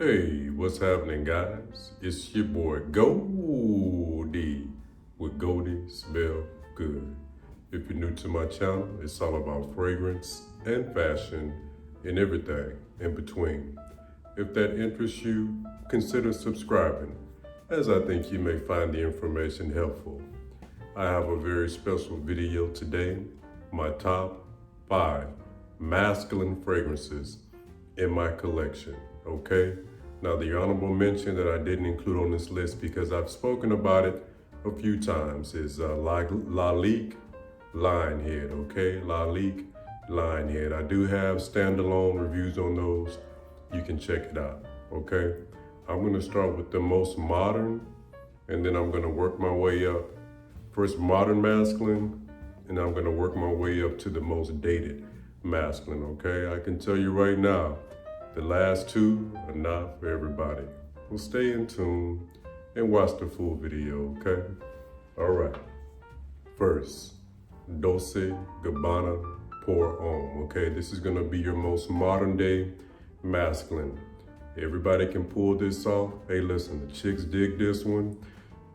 Hey, what's happening, guys? It's your boy Goldie with Goldie Smell Good. If you're new to my channel, it's all about fragrance and fashion and everything in between. If that interests you, consider subscribing, as I think you may find the information helpful. I have a very special video today, my top 5 masculine fragrances in my collection, okay? Now, the honorable mention that I didn't include on this list because I've spoken about it a few times is Lalique Lionhead, okay? Lalique Lionhead. I do have standalone reviews on those. You can check it out, okay? I'm gonna start with the most modern, and then I'm gonna work my way up. First modern masculine, and I'm gonna work my way up to the most dated masculine, okay? I can tell you right now, the last 2 are not for everybody. Well, stay in tune and watch the full video, okay? All right. First, Dolce Gabbana Pour Homme, okay? This is gonna be your most modern day masculine. Everybody can pull this off. Hey, listen, the chicks dig this one.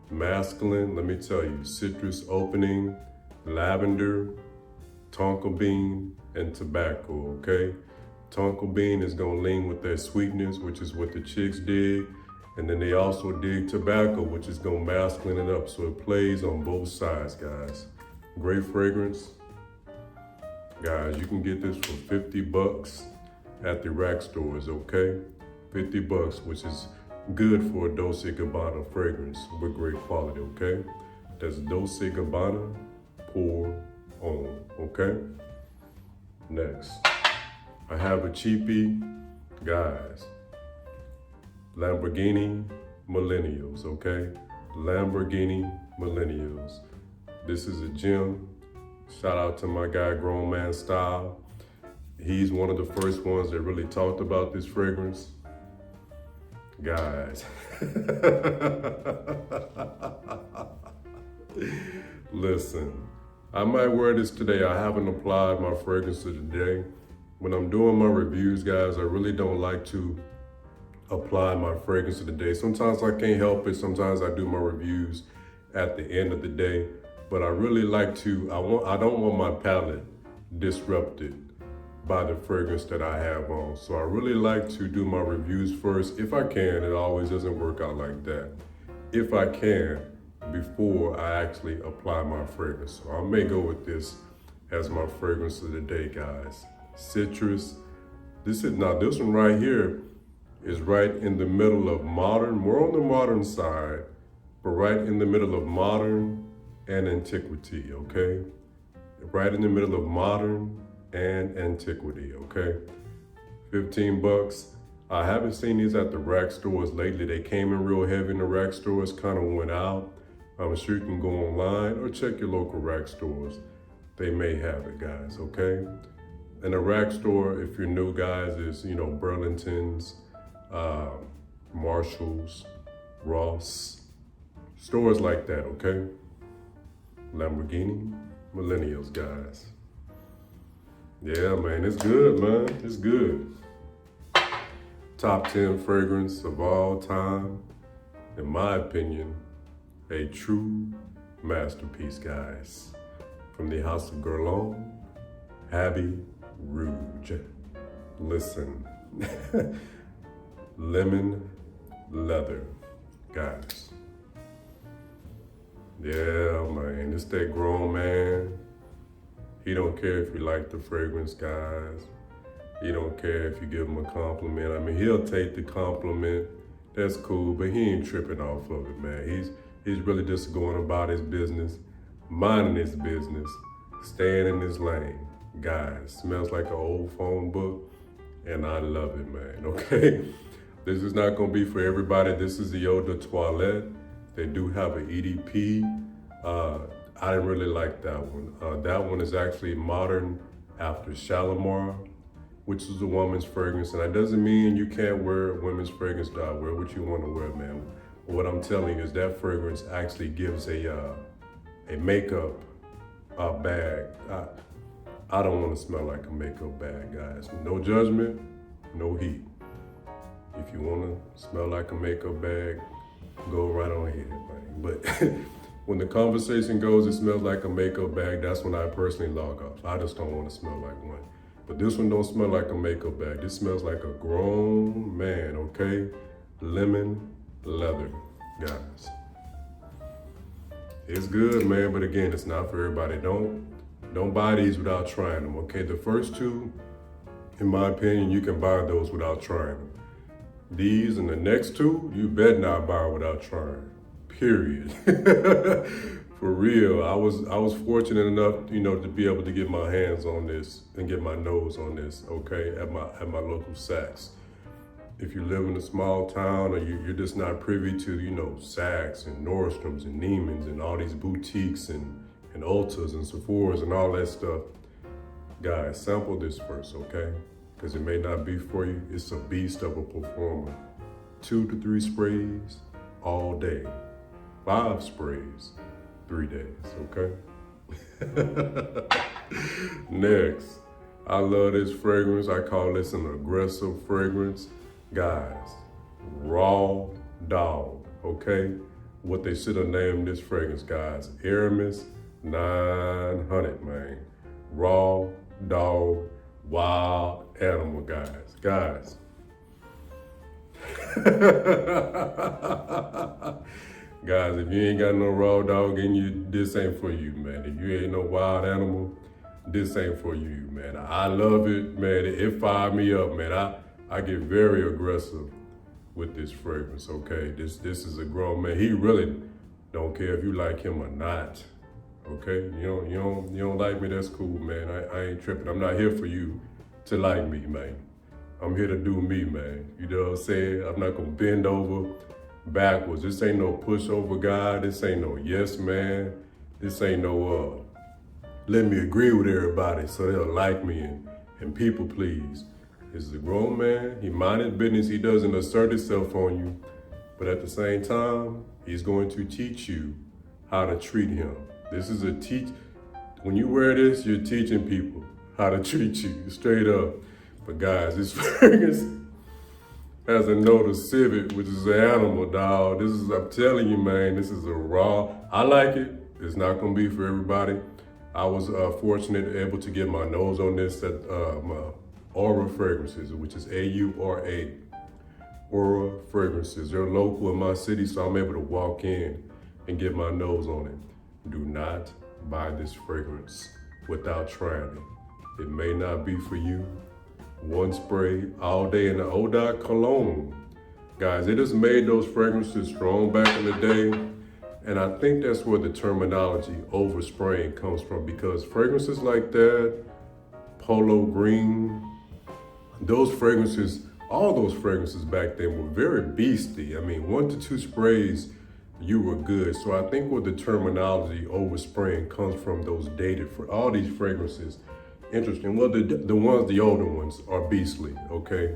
Masculine, let me tell you, citrus opening, lavender, tonka bean, and tobacco, okay? Tonka bean is gonna lean with that sweetness, which is what the chicks dig. And then they also dig tobacco, which is gonna masculine it up. So it plays on both sides, guys. Great fragrance. Guys, you can get this for 50 bucks at the rack stores, okay? 50 bucks, which is good for a Dolce Gabbana fragrance with great quality, okay? That's Dolce Gabbana Pour Homme, okay? Next. I have a cheapie, guys. Lamborghini Millennials, okay? Lamborghini Millennials. This is a gem. Shout out to my guy, Grown Man Style. He's one of the first ones that really talked about this fragrance. Guys. Listen, I might wear this today. I haven't applied my fragrance to today. When I'm doing my reviews, guys, I really don't like to apply my fragrance of the day. Sometimes I can't help it. Sometimes I do my reviews at the end of the day, but I really like to, I don't want my palette disrupted by the fragrance that I have on. So I really like to do my reviews first. If I can, it always doesn't work out like that. If I can, before I actually apply my fragrance. So I may go with this as my fragrance of the day, guys. Citrus. This one right here is right in the middle of modern. We're on the modern side, but right in the middle of modern and antiquity, okay? Right in the middle of modern and antiquity, okay? 15 bucks. I haven't seen these at the rack stores lately. They came in real heavy in the rack stores, kind of went out. I'm sure you can go online or check your local rack stores. They may have it, guys, okay? And a rack store, if you're new, guys, is, you know, Burlington's, Marshall's, Ross, stores like that, okay? Lamborghini Millennials, guys. Yeah, man, it's good, man. It's good. Top 10 fragrance of all time. In my opinion, a true masterpiece, guys. From the house of Guerlain, Abbey Rouge. Listen. Lemon leather, guys. Yeah, man, it's that grown man. He don't care if you like the fragrance, guys. He don't care if you give him a compliment. I mean, he'll take the compliment. That's cool, but he ain't tripping off of it, man. He's really just going about his business, minding his business, staying in his lane. Guys, smells like an old phone book, and I love it, man, okay? This is not gonna be for everybody. This is the Eau de Toilette. They do have an EDP. I didn't really like that one. That one is actually modern after Shalimar, which is a woman's fragrance. And that doesn't mean you can't wear women's fragrance, dog. Wear what you want to wear, man. What I'm telling you is that fragrance actually gives a makeup bag. I don't want to smell like a makeup bag, guys. No judgment, no heat. If you wanna smell like a makeup bag, go right on ahead, man. But when the conversation goes, it smells like a makeup bag, that's when I personally log off. I just don't wanna smell like one. But this one don't smell like a makeup bag. This smells like a grown man, okay? Lemon leather, guys. It's good, man, but again, it's not for everybody. Don't buy these without trying them, okay? The first two, in my opinion, you can buy those without trying them. These and the next two, you bet not buy without trying, period. For real, I was fortunate enough, to be able to get my hands on this and get my nose on this, okay, at my local Saks. If you live in a small town or you're just not privy to, Saks and Nordstroms and Neiman's and all these boutiques and Ultas and Sephora's and all that stuff, guys, sample this first, okay? Because it may not be for you. It's a beast of a performer. 2 to 3 sprays all day. 5 sprays, 3 days, okay? Next, I love this fragrance. I call this an aggressive fragrance. Guys, Raw Dog, okay? What they should have named this fragrance, guys. Aramis 900, man. Raw Dog, wild animal, guys. Guys. Guys, if you ain't got no raw dog in you, this ain't for you, man. If you ain't no wild animal, this ain't for you, man. I love it, man. It fired me up, man. I get very aggressive with this fragrance, okay? This is a grown man. He really don't care if you like him or not, okay? You don't like me, that's cool, man. I ain't tripping. I'm not here for you to like me, man. I'm here to do me, man. You know what I'm saying? I'm not gonna bend over backwards. This ain't no pushover guy. This ain't no yes man. This ain't no let me agree with everybody so they'll like me and people please. This is a grown man. He mind his business. He doesn't assert himself on you. But at the same time, he's going to teach you how to treat him. This is when you wear this, you're teaching people how to treat you, straight up. But guys, this fragrance has a note of civet, which is an animal, dog. I'm telling you, man, this is a raw. I like it. It's not gonna be for everybody. I was fortunate able to get my nose on this at Aura Fragrances, which is A-U-R-A. Aura Fragrances. They're local in my city, so I'm able to walk in and get my nose on it. Do not buy this fragrance without trying it. It may not be for you. One spray all day in the Eau cologne. Guys, they just made those fragrances strong back in the day. And I think that's where the terminology overspraying comes from, because fragrances like that, Polo Green, those fragrances, all those fragrances back then were very beastly. I mean, 1 to 2 sprays, you were good. So I think where the terminology overspraying comes from, those dated, for all these fragrances, interesting. Well, the older ones are beastly, okay?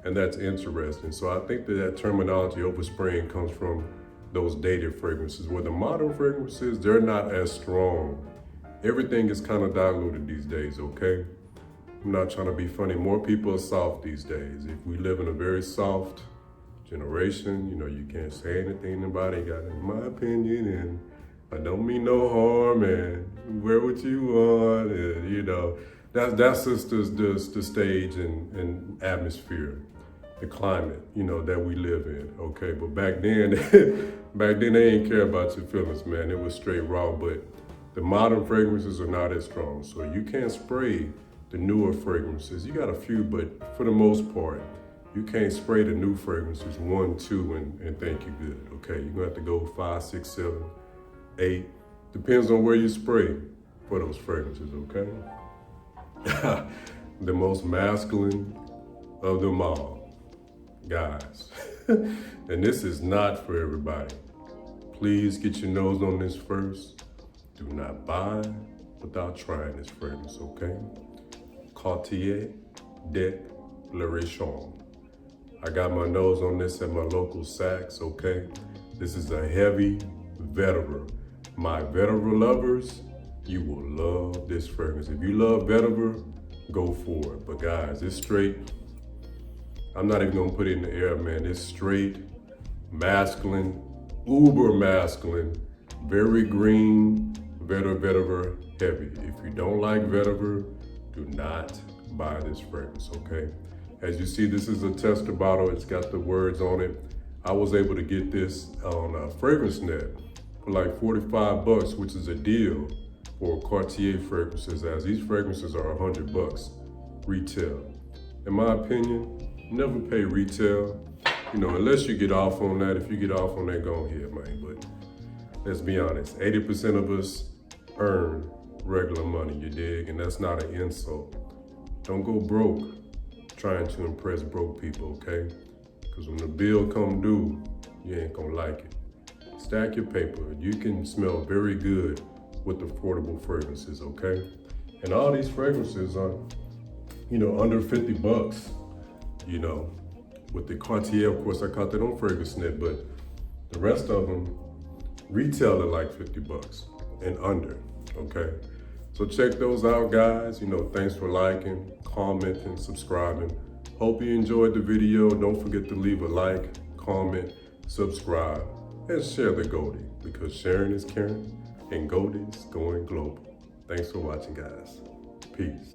And that's interesting. So I think that terminology overspraying comes from those dated fragrances, where the modern fragrances, they're not as strong. Everything is kind of diluted these days, okay? I'm not trying to be funny. More people are soft these days. If we live in a very soft generation, you can't say anything about it. In my opinion, and I don't mean no harm, and wear what you want, and that's just the stage and atmosphere, the climate, that we live in, okay? But back then they didn't care about your feelings, man. It was straight raw. But the modern fragrances are not as strong, so you can't spray the newer fragrances. You got a few, but for the most part, you can't spray the new fragrances 1, 2, and think you're good, okay? You're gonna have to go 5, 6, 7, 8. Depends on where you spray for those fragrances, okay? The most masculine of them all, guys. And this is not for everybody. Please get your nose on this first. Do not buy without trying this fragrance, okay? Cartier Declaration. I got my nose on this at my local Saks, okay? This is a heavy vetiver. My vetiver lovers, you will love this fragrance. If you love vetiver, go for it. But guys, it's straight I'm not even gonna put it in the air, man. It's straight, masculine, uber masculine, very green, vetiver heavy. If you don't like vetiver, do not buy this fragrance, okay? As you see, this is a tester bottle. It's got the words on it. I was able to get this on Fragrance Net for like 45 bucks, which is a deal for Cartier fragrances, as these fragrances are 100 bucks retail. In my opinion, never pay retail, you know, unless you get off on that. If you get off on that, go ahead, man. But let's be honest, 80% of us earn regular money, you dig? And that's not an insult. Don't go broke trying to impress broke people, okay? Because when the bill come due, you ain't gonna like it. Stack your paper. You can smell very good with affordable fragrances, okay? And all these fragrances are, you know, under 50 bucks, you know. With the Cartier, of course, I caught that on Fragrance Net, but the rest of them retail at like 50 bucks and under, okay? So check those out, guys. You know, thanks for liking, commenting, subscribing. Hope you enjoyed the video. Don't forget to leave a like, comment, subscribe, and share the Goldie, because sharing is caring and Goldie's going global. Thanks for watching, guys. Peace.